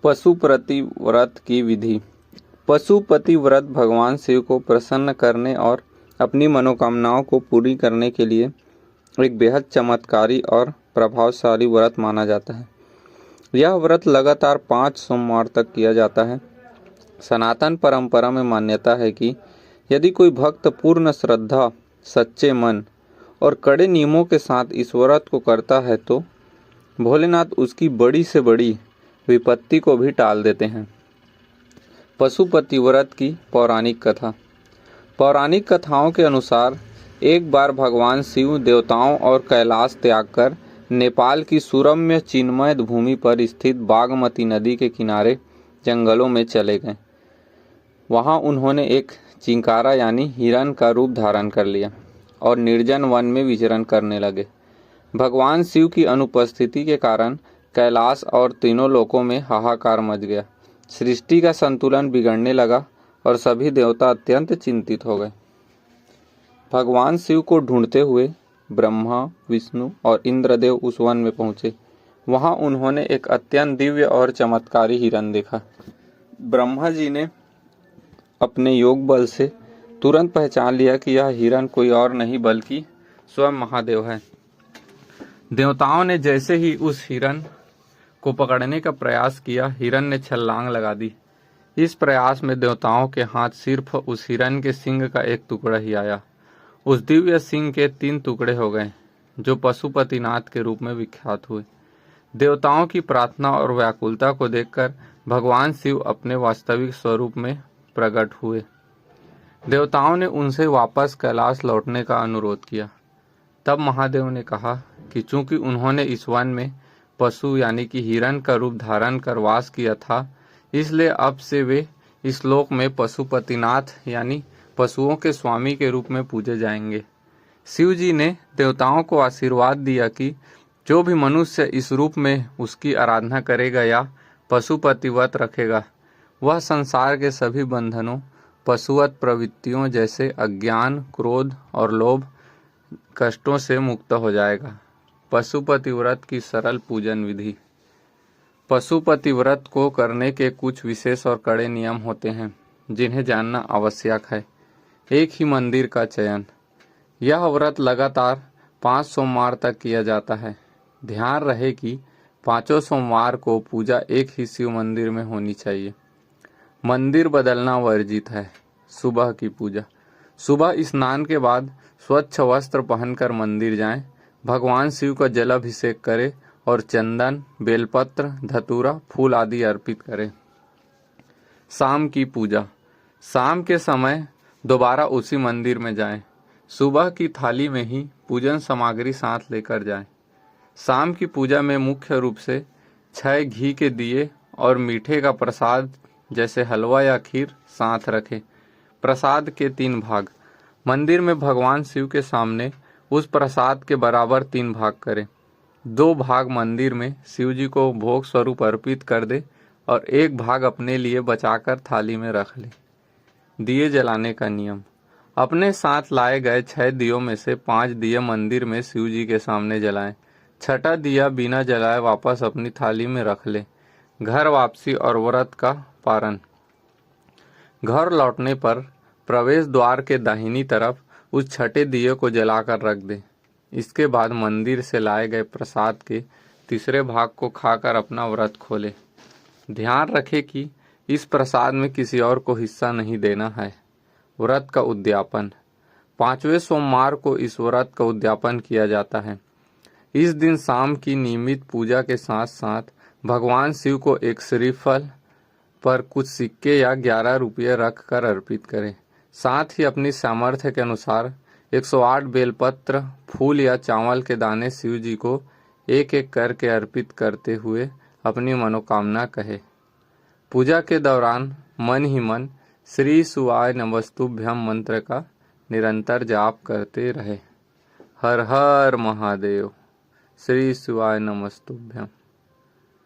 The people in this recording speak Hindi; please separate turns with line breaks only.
पशुपति व्रत की विधि। पशुपति व्रत भगवान शिव को प्रसन्न करने और अपनी मनोकामनाओं को पूरी करने के लिए एक बेहद चमत्कारी और प्रभावशाली व्रत माना जाता है। यह व्रत लगातार 5 सोमवार तक किया जाता है। सनातन परंपरा में मान्यता है कि यदि कोई भक्त पूर्ण श्रद्धा, सच्चे मन और कड़े नियमों के साथ इस व्रत को करता है तो भोलेनाथ उसकी बड़ी से बड़ी विपत्ति को भी टाल देते हैं। पशुपति व्रत की पौराणिक कथा। पौराणिक कथाओं के अनुसार एक बार भगवान शिव देवताओं और कैलाश त्याग कर नेपाल की सुरम्य चिन्मय भूमि पर स्थित बागमती नदी के किनारे जंगलों में चले गए। वहां उन्होंने एक चिंकारा यानी हिरण का रूप धारण कर लिया और निर्जन वन में विचरण करने लगे। भगवान शिव की अनुपस्थिति के कारण कैलाश और तीनों लोकों में हाहाकार मच गया। सृष्टि का संतुलन बिगड़ने लगा और सभी देवता अत्यंत चिंतित हो गए। भगवान शिव को ढूंढते हुए ब्रह्मा, विष्णु और इंद्रदेव उस वन में पहुंचे। वहां उन्होंने एक अत्यंत दिव्य और चमत्कारी हिरण देखा। ब्रह्मा जी ने अपने योग बल से तुरंत पहचान लिया कि यह हिरण कोई और नहीं बल्कि स्वयं महादेव है। देवताओं ने जैसे ही उस हिरण को पकड़ने का प्रयास किया, हिरण ने छलांग लगा दी। इस प्रयास में देवताओं के हाथ सिर्फ उस हिरण के सिंग का एक टुकड़ा ही आया। उस दिव्य सिंह के 3 टुकड़े हो गए, जो पशुपतिनाथ के रूप में विख्यात हुए। देवताओं की प्रार्थना और व्याकुलता को देखकर भगवान शिव अपने वास्तविक स्वरूप में प्रकट हुए। देवताओं ने उनसे वापस कैलाश लौटने का अनुरोध किया। तब महादेव ने कहा कि चूंकि उन्होंने इस वन में पशु यानी कि हिरण का रूप धारण कर वास किया था, इसलिए अब से वे इस लोक में पशुपतिनाथ यानी पशुओं के स्वामी के रूप में पूजे जाएंगे। शिव जी ने देवताओं को आशीर्वाद दिया कि जो भी मनुष्य इस रूप में उसकी आराधना करेगा या पशुपति व्रत रखेगा, वह संसार के सभी बंधनों, पशुवत प्रवृत्तियों जैसे अज्ञान, क्रोध और लोभ कष्टों से मुक्त हो जाएगा। पशुपति व्रत की सरल पूजन विधि। पशुपति व्रत को करने के कुछ विशेष और कड़े नियम होते हैं जिन्हें जानना आवश्यक है। एक ही मंदिर का चयन। यह व्रत लगातार 5 सोमवार तक किया जाता है। ध्यान रहे कि 5 सोमवार को पूजा एक ही शिव मंदिर में होनी चाहिए। मंदिर बदलना वर्जित है। सुबह की पूजा। सुबह स्नान के बाद स्वच्छ वस्त्र पहनकर मंदिर जाएं, भगवान शिव का जलाभिषेक करें और चंदन, बेलपत्र, धतूरा, फूल आदि अर्पित करें। शाम की पूजा। शाम के समय दोबारा उसी मंदिर में जाएं। सुबह की थाली में ही पूजन सामग्री साथ लेकर जाएं। शाम की पूजा में मुख्य रूप से 6 घी के दिए और मीठे का प्रसाद जैसे हलवा या खीर साथ रखें। प्रसाद के 3 भाग। मंदिर में भगवान शिव के सामने उस प्रसाद के बराबर 3 भाग करें। 2 भाग मंदिर में शिव जी को भोग स्वरूप अर्पित कर दे और 1 भाग अपने लिए बचाकर थाली में रख ले। दिए जलाने का नियम। अपने साथ लाए गए 6 दियों में से 5 दिए मंदिर में शिव जी के सामने जलाएं। 6ठा दिया बिना जलाए वापस अपनी थाली में रख ले। घर वापसी और व्रत का पारण। घर लौटने पर प्रवेश द्वार के दाहिनी तरफ उस 6ठे दिए को जलाकर रख दे। इसके बाद मंदिर से लाए गए प्रसाद के 3रे भाग को खाकर अपना व्रत खोले। ध्यान रखें कि इस प्रसाद में किसी और को हिस्सा नहीं देना है। व्रत का उद्यापन। 5वें सोमवार को इस व्रत का उद्यापन किया जाता है। इस दिन शाम की नियमित पूजा के साथ साथ भगवान शिव को एक श्रीफल पर कुछ सिक्के या 11 रुपये रख कर अर्पित करें। साथ ही अपनी सामर्थ्य के अनुसार 108 बेलपत्र, फूल या चावल के दाने शिव जी को एक एक करके अर्पित करते हुए अपनी मनोकामना कहे। पूजा के दौरान मन ही मन श्री शिवाय नमस्तुभ्यम मंत्र का निरंतर जाप करते रहे। हर हर महादेव। श्री शिवाय नमस्तुभ्यम।